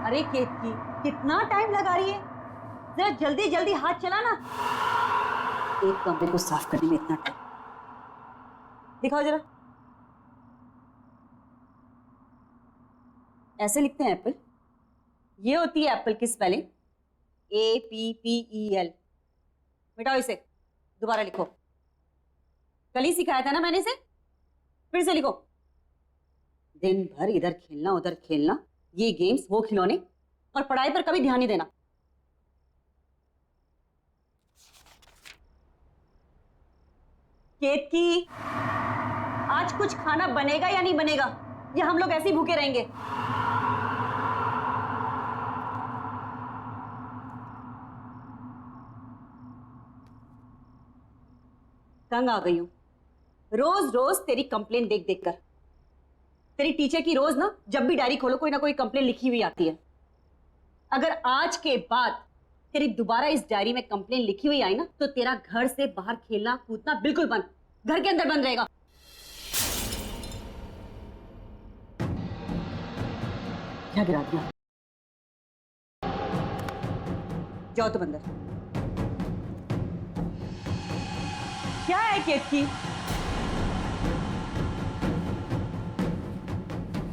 अरे केतकी, कितना टाइम लगा रही है? जरा जल्दी जल्दी हाथ चला ना। एक कमरे को साफ करने में इतना टाइम। दिखाओ जरा। ऐसे लिखते हैं एप्पल? ये होती है एप्पल की स्पेलिंग, APPEL। मिटाओ इसे, दोबारा लिखो। कल ही सिखाया था ना मैंने इसे, फिर से लिखो। दिन भर इधर खेलना उधर खेलना, ये गेम्स वो खिलौने, और पढ़ाई पर कभी ध्यान नहीं देना। केतकी, आज कुछ खाना बनेगा या नहीं बनेगा, या हम लोग ऐसे ही भूखे रहेंगे? तंग आ गई हूं रोज रोज तेरी कंप्लेन देख देख कर। तेरी टीचर की रोज ना, जब भी डायरी खोलो कोई ना कोई कंप्लेन लिखी हुई आती है। अगर आज के बाद तेरी दोबारा इस डायरी में कंप्लेन लिखी हुई आई ना, तो तेरा घर से बाहर खेलना कूदना बिल्कुल बंद, घर के अंदर बंद रहेगा। क्या गिरा दिया? जाओ तुम अंदर। क्या है केतकी?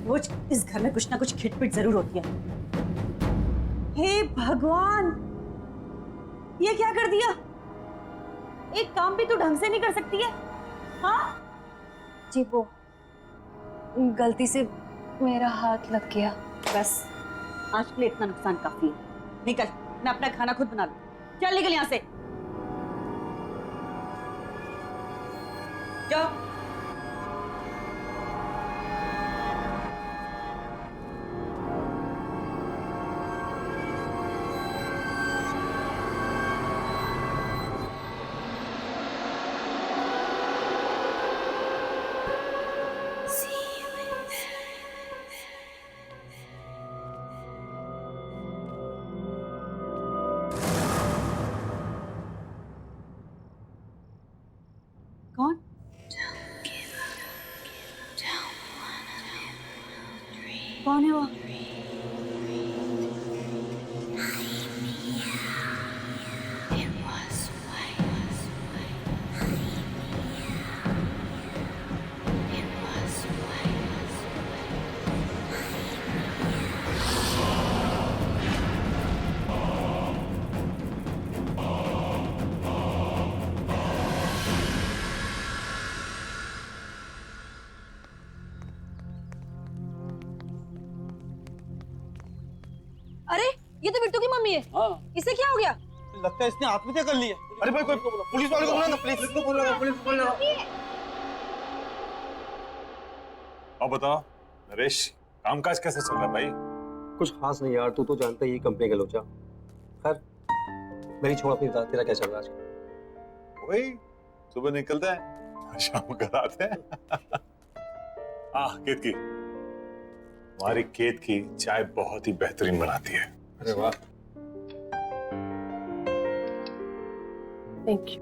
रोज इस घर में कुछ ना कुछ खिटपिट जरूर होती है। हे भगवान, ये क्या कर दिया? एक काम भी तो ढंग से नहीं कर सकती है। हाँ जी, वो गलती से मेरा हाथ लग गया। बस, आज के लिए इतना नुकसान काफी है। निकल, मैं अपना खाना खुद बना लूं। चल निकल यहां से, जाओ। कौन? कौन है वो? अरे, ये तो बिट्टू की मम्मी है। हाँ। इसे क्या हो गया? लगता है इसने आत्महत्या कर ली है। अरे भाई, कोई पुलिस वाले को बुला ना, पुलिस को बुला। अब बताओ नरेश, कामकाज कैसे चल रहा है भाई? कुछ खास नहीं यार, तू तो जानता ही कंपनी का लोचा। खैर, मेरी छोड़, अपनी बता, तेरा क्या चल रहा है आज? वही सुबह निकलते हैं, शाम घर आते हैं। केत की, हमारी केत की चाय बहुत ही बेहतरीन बनाती है। अरे वाह। Thank you.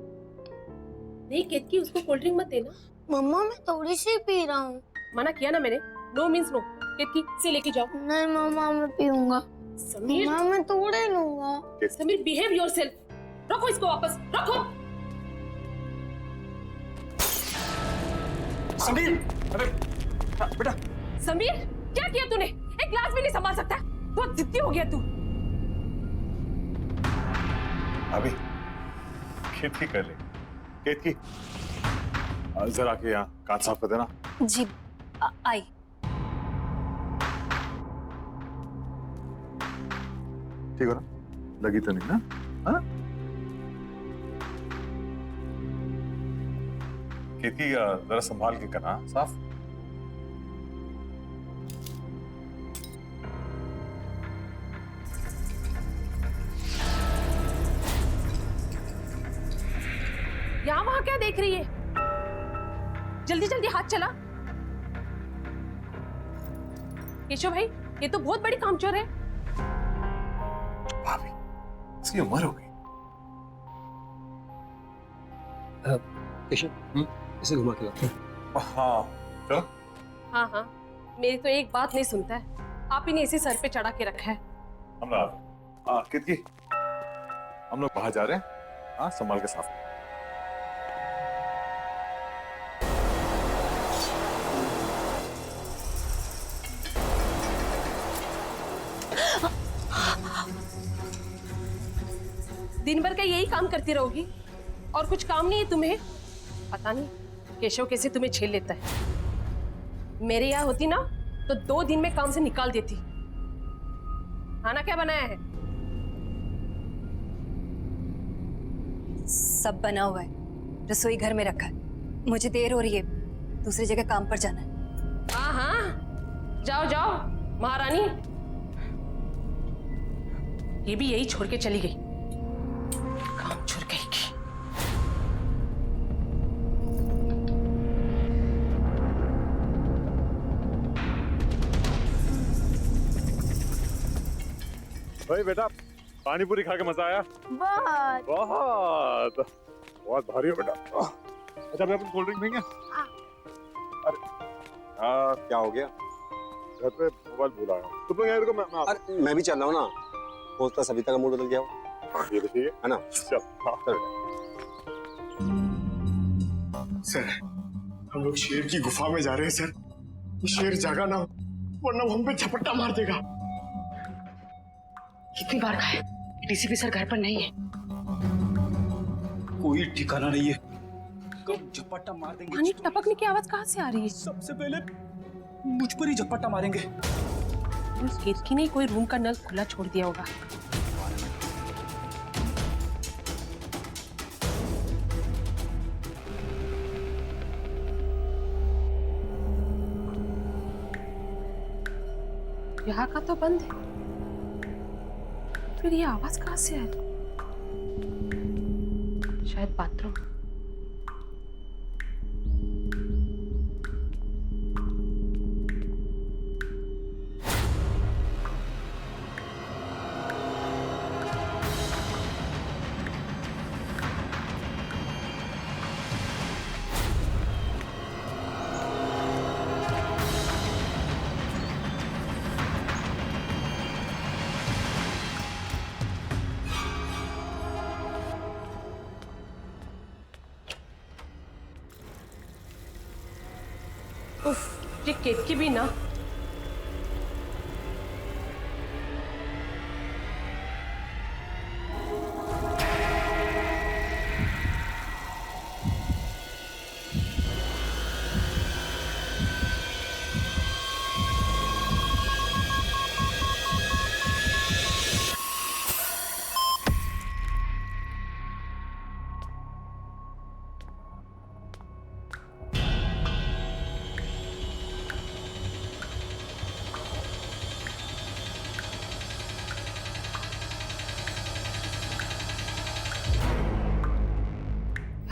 नहीं केतकी, उसको कोल्ड ड्रिंक मत देना। मम्मा मैं थोड़ी सी पी रहा हूँ। मना किया ना मैंने, नो मीन्स नो। केतकी से लेके जाओ। नहीं मम्मा मैं पीऊंगा। समीर, मम्मा मैं थोड़े लूंगा। Sameer behave yourself. रखो इसको वापस, रखो। समीर, अरे बेटा। समीर, क्या किया तूने? एक ग्लास भी नहीं संभाल सकता? बहुत जिद्दी हो गया तू। अभी केत की कर ले। केत की, जरा के यहाँ कांच साफ कर देना। जी, आई। ठीक हो ना? लगी तो नहीं ना? हाँ? केत की, जरा संभाल के करना साफ। यहाँ वहां क्या देख रही है? जल्दी जल्दी हाथ चला। केशव भाई, ये तो बहुत बड़ी कामचोर है। भाभी, इसकी उम्र हो गई। केशव, इसे घुमा के लाते हैं। हाँ चलो। हाँ हाँ, मेरी तो एक बात नहीं सुनता है। आप ही ने इसे सर पे चढ़ा के रखा है। हम लोग कितकी हम लोग बाहर जा रहे हैं। हाँ, संभाल के साफ। दिन भर का यही काम करती रहोगी और कुछ काम नहीं है तुम्हें? पता नहीं केशव कैसे तुम्हें झेल लेता है। मेरे यहाँ होती ना तो 2 दिन में काम से निकाल देती। खाना क्या बनाया है? सब बना हुआ है, रसोई घर में रखा है। मुझे देर हो रही है, दूसरी जगह काम पर जाना है। हाँ हाँ, जाओ जाओ महारानी। ये भी यही छोड़ के चली गई, काम छोड़ गई की। भाई बेटा, पानी पूरी खा के मजा आया? बहुत बहुत बहुत भारी है बेटा। अच्छा, मैं अपन कोल्ड ड्रिंक पीएंगे? अरे क्या हो गया? घर पे मोबाइल भूल आया। तुम लोग यार को मैं अरे मैं भी चल रहा हूँ ना, होता सविता का मूड बदल गया हो। ये तो ठीक है ना? चल। हाँ चल। सर, हम लोग शेर की गुफा में जा रहे हैं सर। ये शेर जागा ना हो, वरना वो हम पे झपट्टा मार देगा। कितनी बार कहा है, डीसीपी सर घर पर नहीं है। कोई ठिकाना नहीं है, कब झपट्टा मार देंगे। पानी टपकने की आवाज कहाँ से आ रही है? सबसे पहले मुझ पर ही झपट्टा मारेंगे। उस खिड़की ने कोई रूम का नल खुला छोड़ दिया होगा। यहाँ का तो बंद है, फिर ये आवाज कहाँ से आ रही? शायद बाथरूम। उफ, ये केतकी भी ना।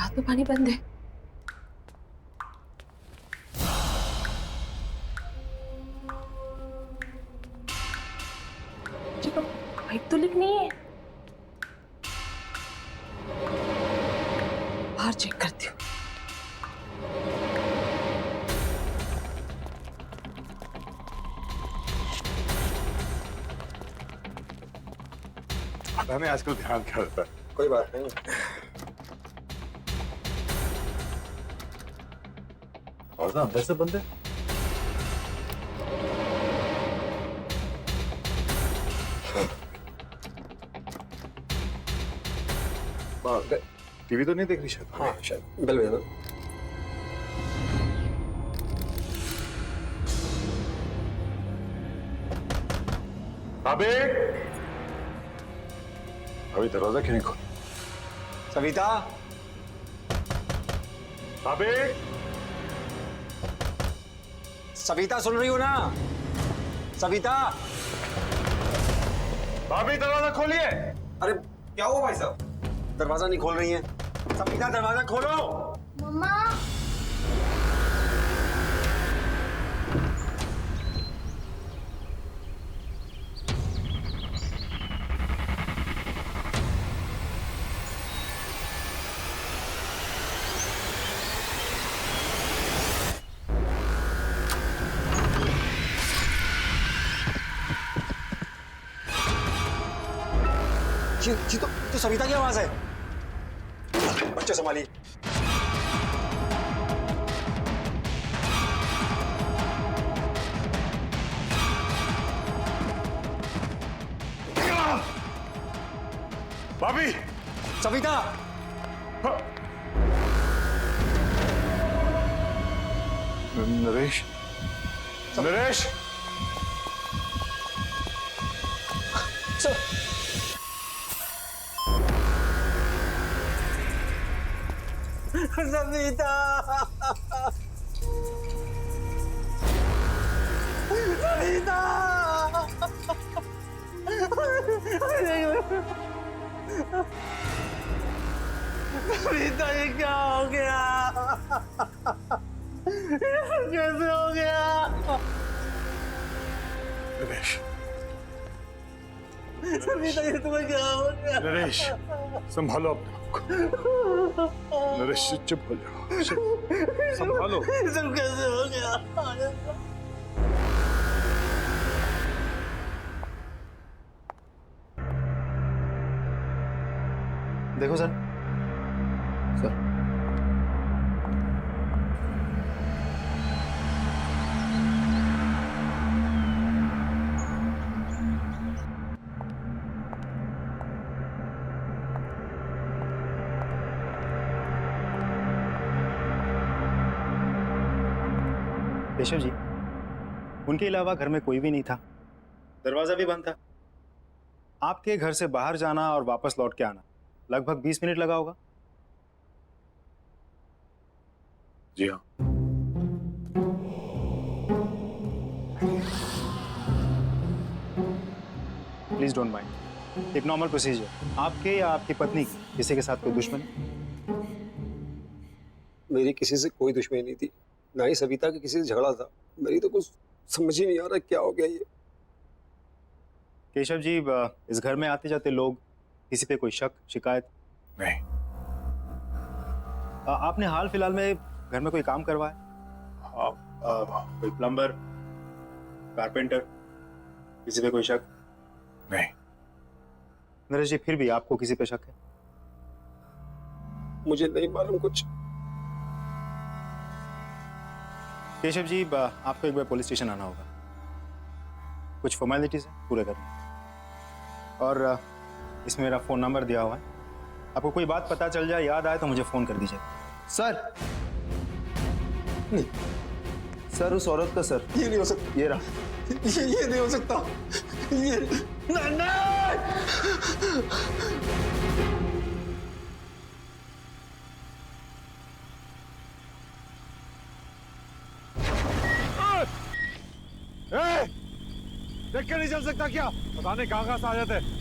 यहाँ तो पानी बंद है। पाइप तो लीक नहीं है। बाहर चेक करती हूँ। पता नहीं आजकल ध्यान क्या रहता है। कोई बात नहीं। और ना अंदर से बंद है। टीवी तो नहीं देख रही शायद। हाँ शायद बेल बजा दो। अबे अभी दरवाजा क्यों नहीं खोल? सविता, अबे सविता सुन रही हो ना? सविता, भाभी दरवाजा खोलिए। अरे क्या हुआ भाई साहब? दरवाजा नहीं खोल रही है। सविता दरवाजा खोलो। मम्मा जी तो सविता की आवाज है। बच्चे संभालिए। भाभी। सविता। नरेश, नरेश। सविता। सविता। सविता ये क्या हो गया? कैसे हो गया? नरेश, सविता ये तुम्हें क्या हो गया? नरेश, संभालो अपने आप को। नरेश चुप हो जाओ, संभालो। ये सब कैसे हो गया? देखो सर। सर केशव जी, उनके अलावा घर में कोई भी नहीं था, दरवाजा भी बंद था। आपके घर से बाहर जाना और वापस लौट के आना लगभग 20 मिनट लगा होगा। जी हाँ। प्लीज डोंट माइंड, एक नॉर्मल प्रोसीजर। आपके या आपकी पत्नी की किसी के साथ कोई दुश्मनी? मेरी किसी से कोई दुश्मनी नहीं थी, ना ही सविता की किसी से झगड़ा था। मेरी तो कुछ समझ ही नहीं आ रहा क्या हो गया ये। केशव जी, इस घर में आते जाते लोग, किसी पे कोई शक शिकायत? नहीं। आपने हाल फिलहाल में घर में कोई काम करवाया? कोई प्लम्बर, कारपेंटर, किसी पे कोई शक? नहीं। नरेश जी, फिर भी आपको किसी पे शक है? मुझे नहीं मालूम कुछ। केशव जी, आपको एक बार पुलिस स्टेशन आना होगा, कुछ फॉर्मेलिटीज है पूरे करने, और इसमें मेरा फोन नंबर दिया हुआ है। आपको कोई बात पता चल जाए, याद आए तो मुझे फोन कर दीजिए। सर सर उस औरत का सर ये नहीं हो सकता। ये रहा। ये नहीं हो सकता। ये देख के नहीं चल सकता क्या? पता नहीं कहाँ से आ जाते हैं।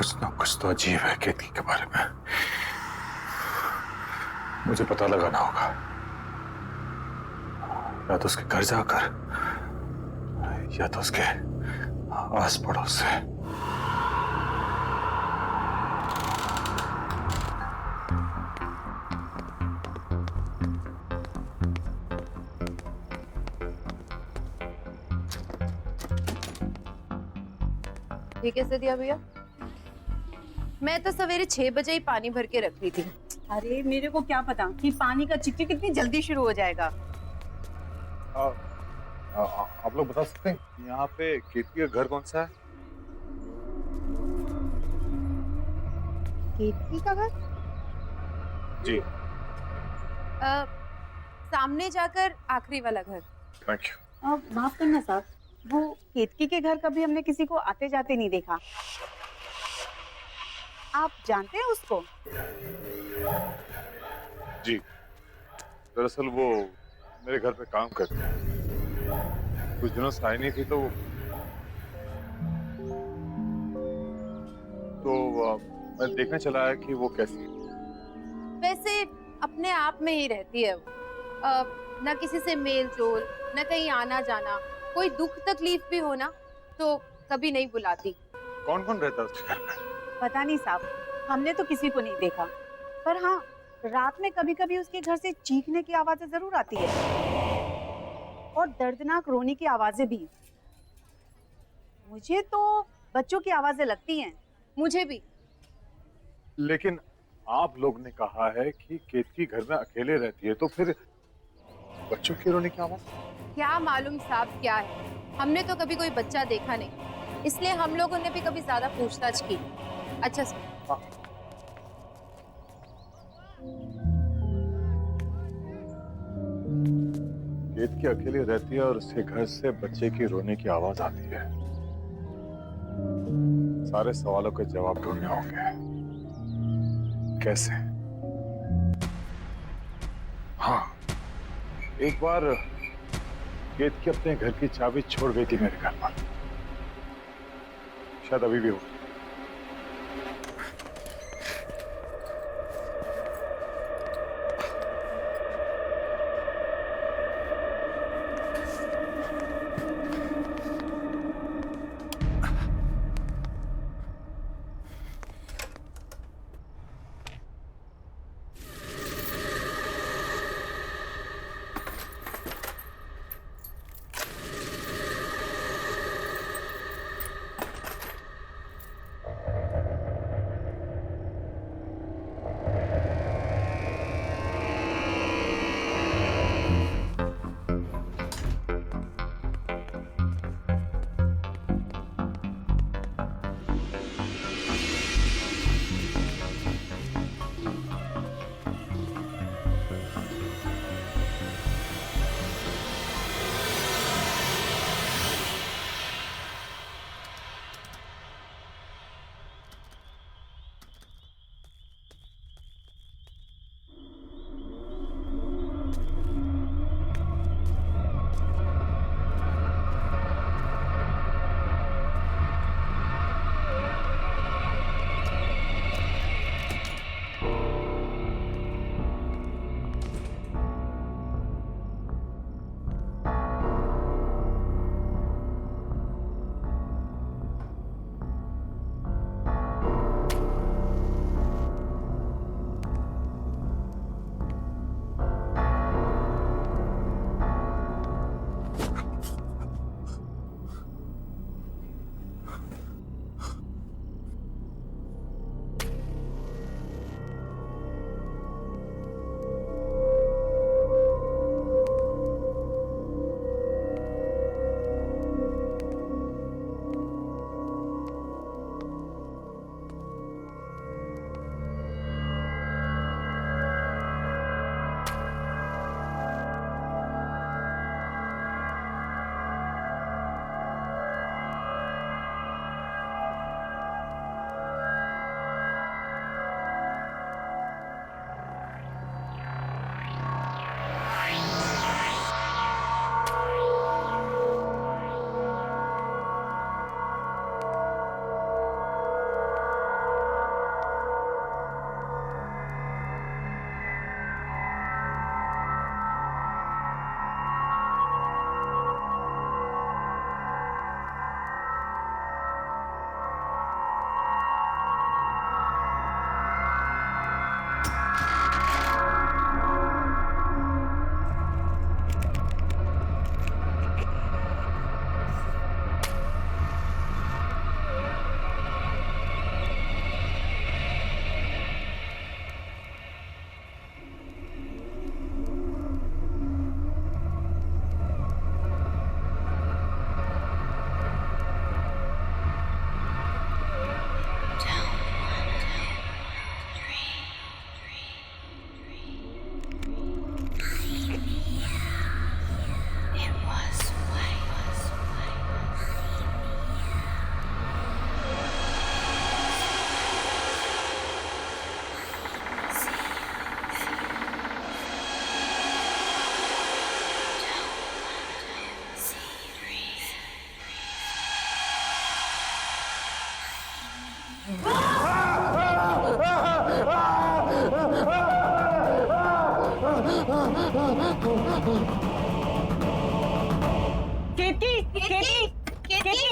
कुछ ना कुछ तो अजीब है केतकी के बारे में। मुझे पता लगाना होगा, या तो उसके घर जाकर या तो उसके आस पड़ोस से। ठीक है सदिया भैया, मैं तो सवेरे 6 बजे ही पानी भर के रख ली थी। अरे मेरे को क्या पता कि पानी का चिकचिक कितनी जल्दी शुरू हो जाएगा। आप लोग बता सकते हैं यहाँ पे केतकी का घर कौन सा है? केतकी का घर? जी। सामने जाकर आखिरी वाला घर। Thank you. माफ करना साहब, वो केतकी के घर कभी हमने किसी को आते जाते नहीं देखा। आप जानते हैं उसको? जी, दरअसल वो मेरे घर पे काम करते हैं। कुछ दिनों से आई नहीं थी तो मैं देखने चला आया कि वो कैसी है। वैसे अपने आप में ही रहती है वो, ना किसी से मेल जोल, ना कहीं आना जाना। कोई दुख तकलीफ भी हो ना तो कभी नहीं बुलाती। कौन कौन रहता है उसके घर पे? पता नहीं साहब, हमने तो किसी को नहीं देखा। पर हाँ, रात में कभी कभी उसके घर से चीखने की आवाजें जरूर आती है और दर्दनाक रोने की आवाजें भी। मुझे तो बच्चों की आवाजें लगती हैं। मुझे भी। लेकिन आप लोग ने कहा है कि केतकी घर में अकेले रहती है, तो फिर बच्चों की रोने की आवाज? क्या मालूम साहब क्या है, हमने तो कभी कोई बच्चा देखा नहीं, इसलिए हम लोगों ने भी कभी ज्यादा पूछताछ की। अच्छा सर। केतकी अकेले रहती है और उसके घर से बच्चे की रोने की आवाज आती है। सारे सवालों के जवाब ढूंढने होंगे। कैसे? हाँ, एक बार केतकी अपने घर की चाबी छोड़ गई थी मेरे घर पर। शायद अभी भी हो। केतकी केतकी केतकी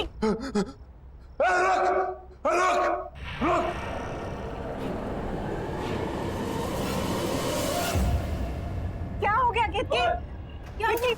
क्या हो गया केतकी? केतकी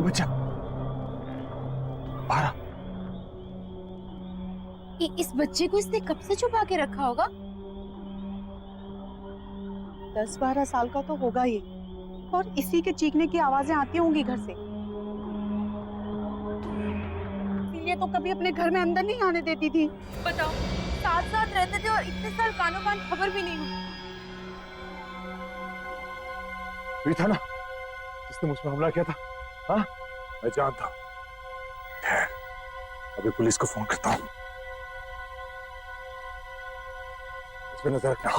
बच्चा बाहर आ। इस बच्चे को इसने कब से छुपा के रखा होगा? 10-12 साल का तो होगा ही, और इसी के चीखने की आवाजें आती होंगी घर से। ये तो कभी अपने घर में अंदर नहीं आने देती थी। बताओ, साथ साथ रहते थे और इतने साल कानों कान खबर भी नहीं हुई। ये था ना जिसने मुझ पर हमला किया था? हाँ, मैं जानता हूँ। खैर, अभी पुलिस को फोन करता हूँ। इस पे नजर रखना।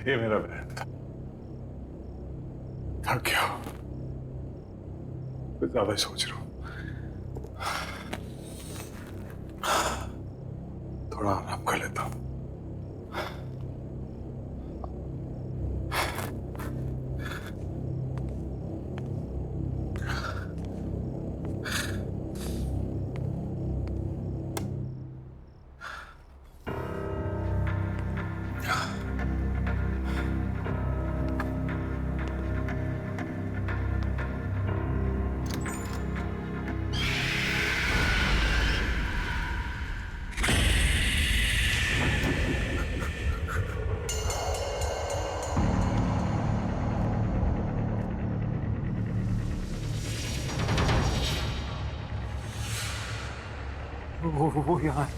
ये मेरा बहन था। थक गया, कुछ ज्यादा ही सोच रहा हूं। थोड़ा आराम कर लेता हूं। वो यहाँ है।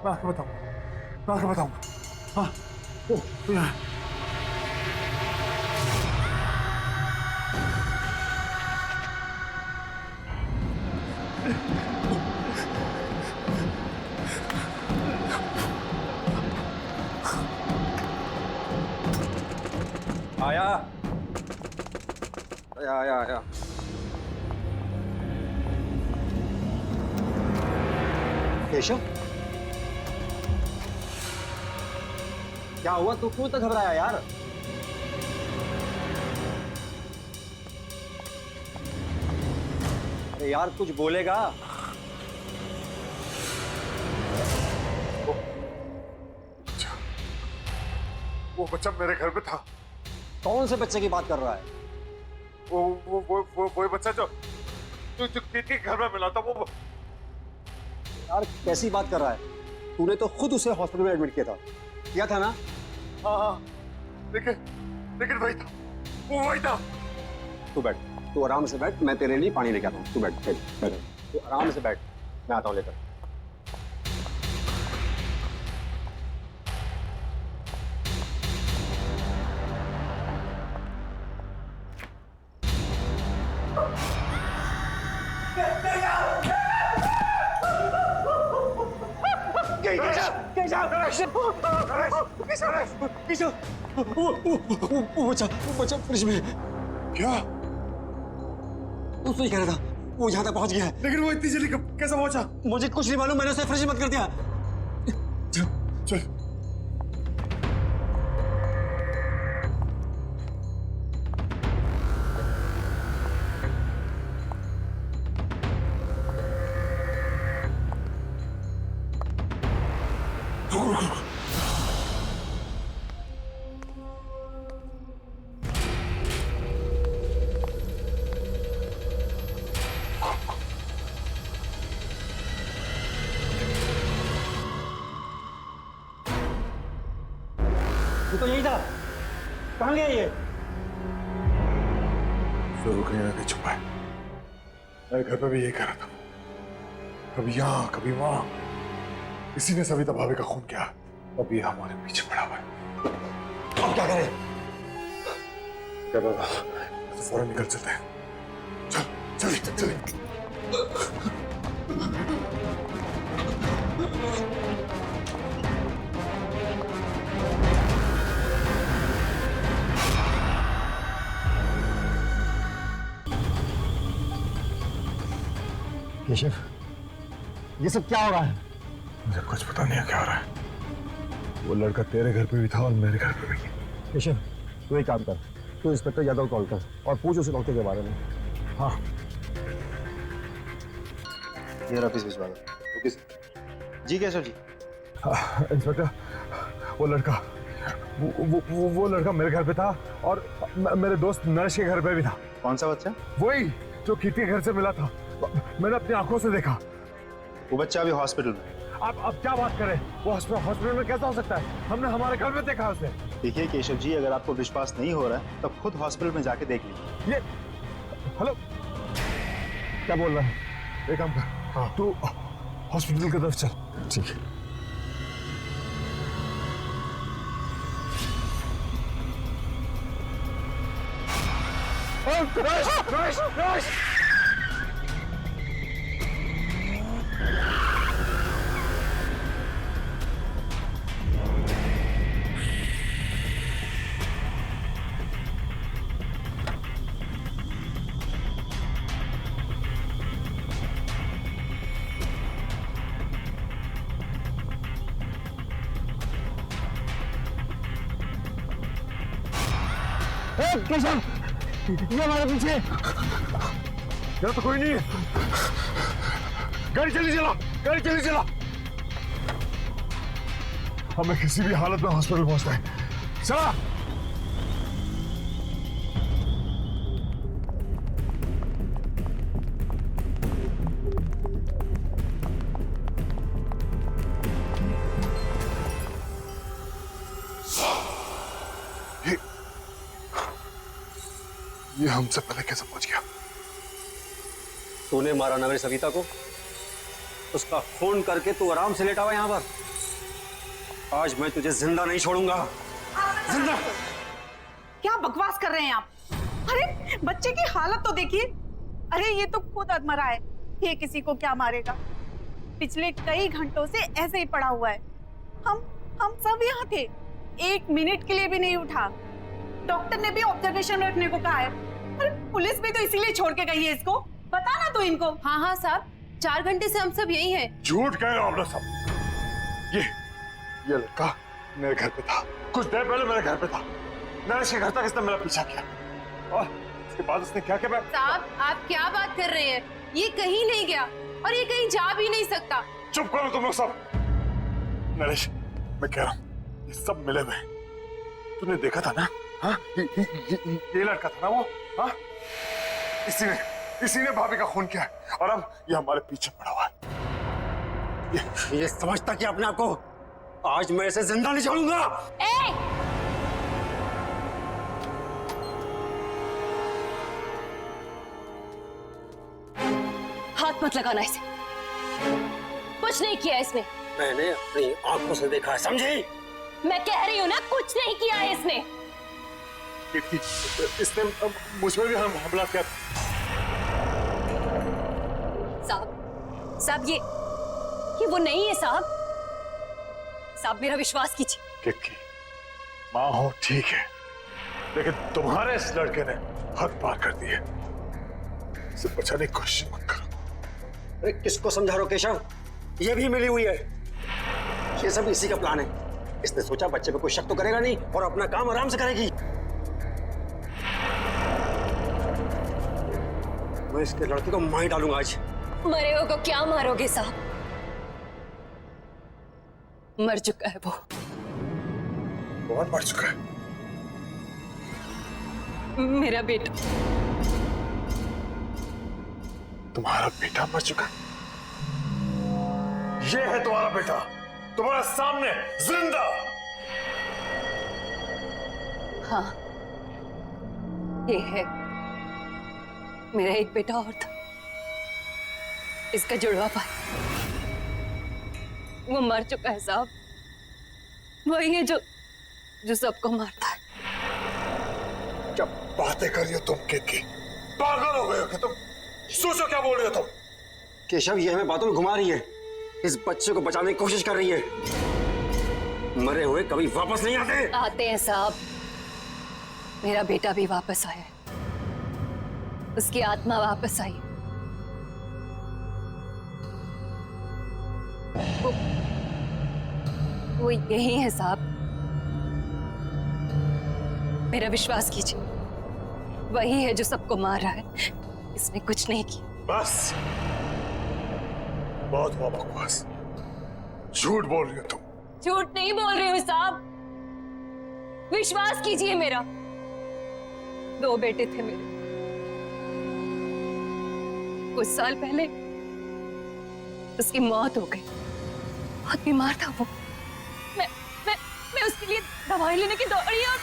मैं आके बताऊंगा। हाँ, वो यहाँ है। आया। केशव, क्या हुआ? तू क्यों इतना घबराया यार? अरे यार कुछ बोलेगा? वो बच्चा मेरे घर पे था। कौन से बच्चे की बात कर रहा है? वो बच्चा जो के घर में मिला था वो। यार कैसी बात कर रहा है? तूने तो खुद उसे हॉस्पिटल में एडमिट किया था ना? हाँ लेकिन वही था, वो वही था। तू बैठ, तू आराम से बैठ, मैं तेरे लिए पानी लेके आता हूँ। तू बैठ बैठ बैठ, तू आराम से बैठ, मैं आता हूँ लेकर। वो बच्चा फ्रिज में। क्या? तू सही कह रहा था, वो यहाँ तक पहुँच गया है। लेकिन वो इतनी जल्दी कैसे पहुंचा? मुझे कुछ नहीं मालूम, मैंने उसे फ्रिज में बंद कर दिया। चल तू तो यही था, कहाँ गया ये? जरूर कहीं ना कहीं छुपा है। मैं घर पे भी यही कर रहा था, कभी यहाँ कभी वहां। इसी ने सविता भाभी का खून किया, अब ये हमारे पीछे पड़ा हुआ है। अब क्या करें? क्या पता, तो फौरन निकल चलते हैं। चल चल चल। केशव, ये सब क्या हो रहा है? मुझे कुछ पता नहीं है क्या हो रहा है। वो लड़का तेरे घर पे भी था और मेरे घर पे भी। केशव, तू एक काम कर, तू इंस्पेक्टर यादव कॉल कर और पूछ उसे डॉक्टर के बारे में। हाँ ये ऑफिस भिजवा दो। Okay sir. जी केशव जी। इंस्पेक्टर, वो लड़का वो लड़का मेरे घर पे था और मेरे दोस्त नरेश के घर पे भी था। कौन सा बच्चा? वही जो कीर्ति के घर से मिला था, मैंने अपनी आंखों से देखा। वो बच्चा अभी हॉस्पिटल में। आप क्या बात करें? वो हॉस्पिटल में कैसा हो सकता है? हमने हमारे घर में देखा उसे। देखिए केशव जी, अगर आपको विश्वास नहीं हो रहा है तब खुद हॉस्पिटल में जाके देख लीजिए। ये हेलो, क्या बोल रहा है? एक काम कर, हाँ तू हॉस्पिटल की तरफ चल। ठीक है। नरेश! केशव, ये हमारे पीछे। यहाँ तो कोई नहीं है। गाड़ी चली चला। हमें किसी भी हालत में हॉस्पिटल पहुंचना है। चला। ये हमसे पहले कैसे पहुंच गया? तूने मारा ना मेरी सविता को, उसका खून करके तू आराम से लेटा हुआ यहाँ पर। आज मैं तुझे जिंदा नहीं छोड़ूंगा। जिंदा। क्या बकवास कर रहे हैं आप? अरे बच्चे की हालत तो देखिए। अरे ये तो खुद अधमरा है, ये किसी को क्या मारेगा? पिछले कई घंटों से ऐसे ही पड़ा हुआ है। हम सब यहाँ थे, 1 मिनट के लिए भी नहीं उठा। डॉक्टर ने भी ऑब्जर्वेशन में रखने को कहा है। अरे पुलिस भी तो इसीलिए छोड़ के गई है इसको। बता ना तू इनको। हाँ साहब, 4 घंटे से हम सब यही हैं। झूठ कह रहे हो आप लोग सब। ये लड़का मेरे घर पे था, कुछ देर पहले मेरे घर पे था। नरेश के घर तक इसने मेरा पीछा किया और उसके बाद उसने क्या किया? साहब आप क्या बात कर रहे हैं? ये कहीं नहीं गया और ये कहीं जा भी नहीं सकता। चुप करो तुम लोग सब। नरेश, मैं कह रहा हूँ ये सब मिले हुए। तूने देखा था ना? हाँ, ये लड़का था ना वो? हाँ, इसी ने भाभी का खून किया है और अब ये हमारे पीछे पड़ा हुआ है। ये समझता कि अपने आप को आज मैं इसे जिंदा नहीं छोड़ूंगा। हाथ मत लगाना इसे, कुछ नहीं किया इसने। मैंने अपनी आंखों से देखा है, समझी? मैं कह रही हूँ ना, कुछ नहीं किया है इसने। इसने मुझ पर भी हमला किया। साहब ये वो नहीं है साहब। साहब मेरा विश्वास कीजिए। किक्की, माँ हो ठीक है, लेकिन तुम्हारे इस लड़के ने हद पार कर दी है। इसे बचाने की कोशिश मत करो। अरे किसको समझा रहे हो केशव? ये भी मिली हुई है। ये सब इसी का प्लान है। इसने सोचा बच्चे पे कोई शक तो करेगा नहीं और अपना काम आराम से करेगी। मैं इसके लड़के को मार डालूंगा आज। मरे हो को क्या मारोगे साहब? मर चुका है वो। कौन मर चुका है? मेरा बेटा। तुम्हारा बेटा मर चुका है? ये है तुम्हारा बेटा, तुम्हारे सामने जिंदा। हाँ, ये है। मेरा एक बेटा और था, इसका जुड़वा भाई। वो मर चुका है साहब। वही है जो सबको मारता है। क्या बातें कर रही हो तुम किक्की? पागल हो गए हो क्या तुम? सोचो क्या बोल रहे हो तुम? केशव ये हमें बातों में घुमा रही है। इस बच्चे को बचाने की कोशिश कर रही है। मरे हुए कभी वापस नहीं आते। आते हैं साहब। मेरा बेटा भी वापस आया है, उसकी आत्मा वापस आई। वो यही है साहब। मेरा विश्वास कीजिए, वही है जो सबको मार रहा है। इसने कुछ नहीं किया। बस, बहुत हुआ बकवास। झूठ बोल रही हो तुम। झूठ नहीं बोल रही हूँ साहब, विश्वास कीजिए मेरा। 2 बेटे थे मेरे। कुछ साल पहले उसकी मौत हो गई। बहुत बीमार था वो। मैं उसके लिए दवाई लेने की दौड़ी और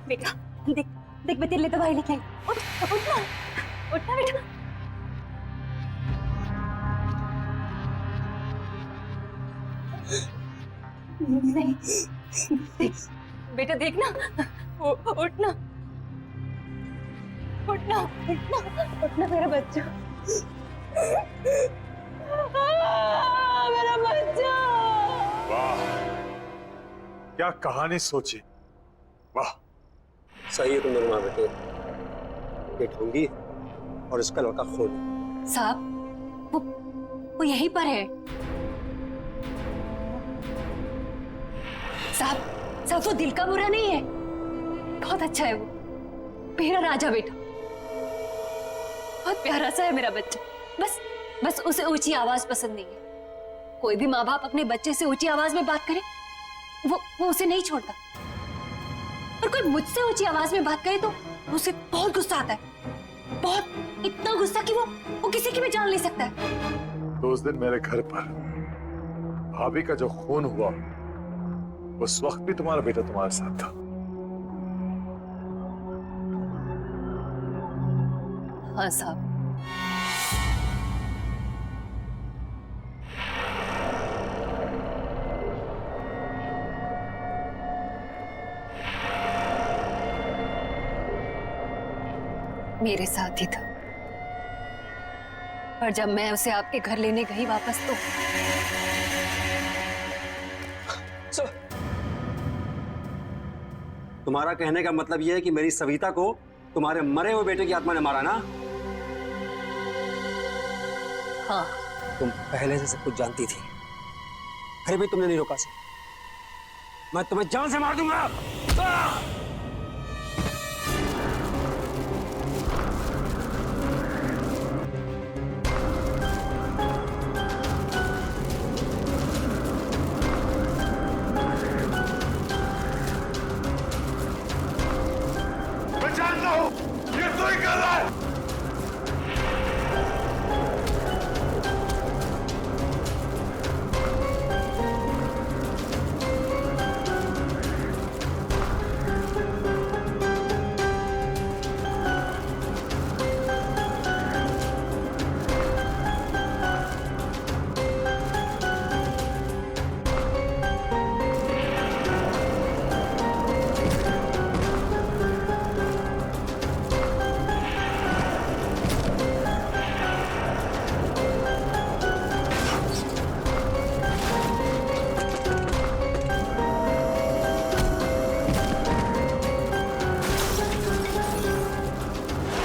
बेटा देख मैं तेरे लिए दवाई लेके आई। उठना बेटा। नहीं बेटा देखना, उठना उठना उठना उठना मेरा बच्चा। मेरा बच्चा। वाह, क्या कहानी सोची। वाह, सही है तुम दोनों माँ बेटे। ये ढोंगी और इसका लड़का खून। साहब वो यहीं पर है। साहब वो दिल का बुरा नहीं है, बहुत अच्छा है वो। मेरा राजा बेटा, बहुत प्यारा सा है मेरा बच्चा। बस उसे ऊंची आवाज पसंद नहीं है। कोई भी माँ बाप अपने बच्चे से ऊंची आवाज में बात करे वो उसे नहीं छोड़ता। और कोई मुझसे ऊंची आवाज में बात करे तो उसे बहुत गुस्सा आता है। बहुत, इतना गुस्सा कि वो किसी की भी जान ले सकता है। तो उस दिन मेरे घर पर भाभी का जो खून हुआ, उस वक्त भी तुम्हारा बेटा तुम्हारे साथ था। हाँ साहब। मेरे साथ ही था। पर जब मैं उसे आपके घर लेने गई वापस तो तुम्हारा कहने का मतलब यह है कि मेरी सविता को तुम्हारे मरे हुए बेटे की आत्मा ने मारा ना? हाँ। तुम पहले से सब कुछ जानती थी, फिर भी तुमने नहीं रोका से। मैं तुम्हें जान से मार दूंगा। मैं जानता हूं ये तू ही कर रहा है।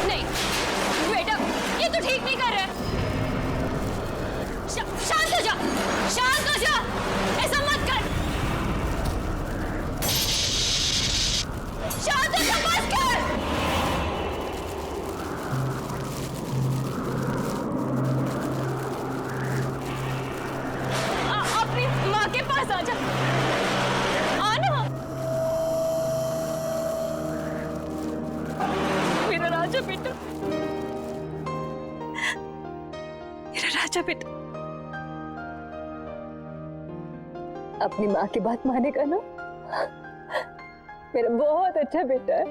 नहीं बेटा, ये तो ठीक नहीं कर रहा है। शांत हो जा, शांत हो जा, ऐसा मत कर। शांत हो जा, बस कर। अपनी माँ के पास आ जा, आना। मेरा राजा बेटा, मेरा राजा बेटा, अपनी माँ की बात मानेगा ना? मेरा बहुत अच्छा बेटा है।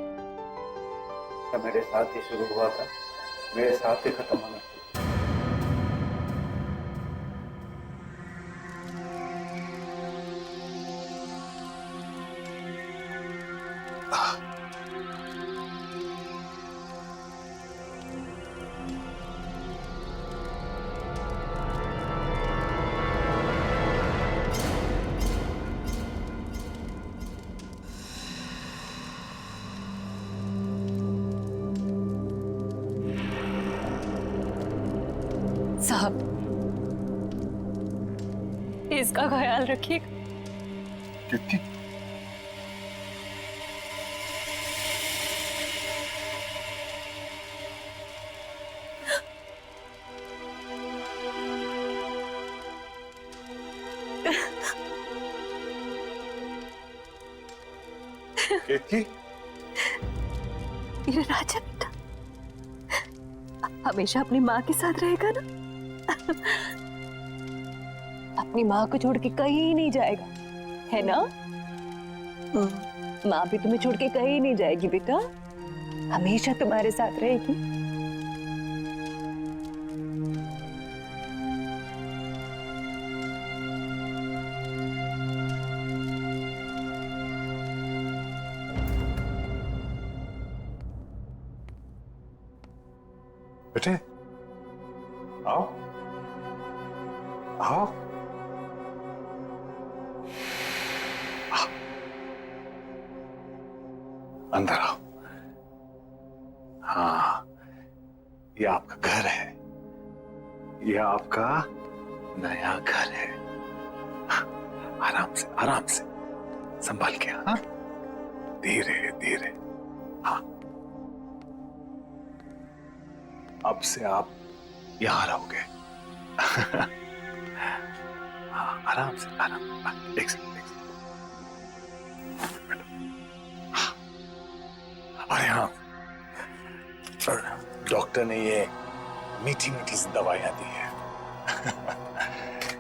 मेरे साथ ही शुरू हुआ था, मेरे साथ ही खत्म होना। साहब, इसका ख्याल रखिएगा। कितनी केतकी? मेरा राजा बेटा हमेशा अपनी माँ के साथ रहेगा ना? अपनी माँ को छोड़ के कहीं नहीं जाएगा, है ना? माँ भी तुम्हें छोड़ के कहीं नहीं जाएगी बेटा, हमेशा तुम्हारे साथ रहेगी। बेटे आओ आओ। अंदर आओ। हाँ, ये आपका घर है, ये आपका नया घर है। आराम से संभाल के। हाँ, धीरे धीरे। हाँ, अब से आप यहां रहोगे। हाँ, आराम से। एक सेकंड। अरे हाँ, डॉक्टर ने ये मीठी मीठी सी दवाइयां दी है।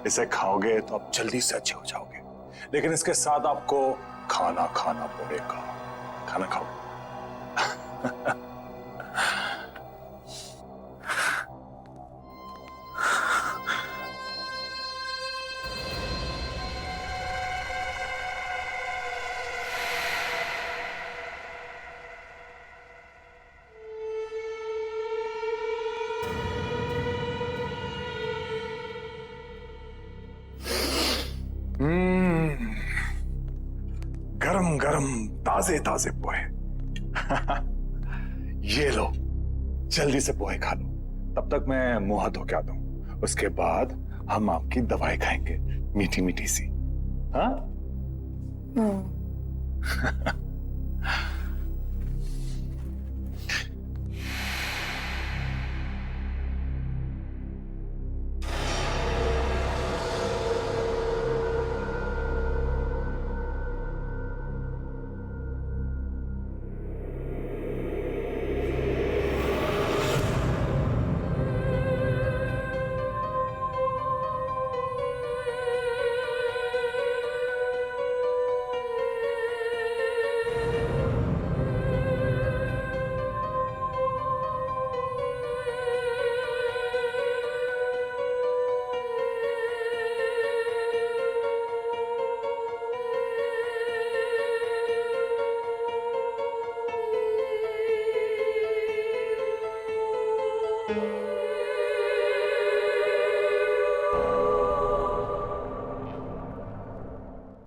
इसे खाओगे तो आप जल्दी से अच्छे हो जाओगे, लेकिन इसके साथ आपको खाना खाना पड़ेगा। खाना खाओगे? गरम गरम दाल ताजे ताजे पोहे। ये लो, जल्दी से पोहे खा लो, तब तक मैं मुंह हाथ धो के आता हूं। उसके बाद हम आपकी दवाई खाएंगे, मीठी मीठी सी। हाँ? है।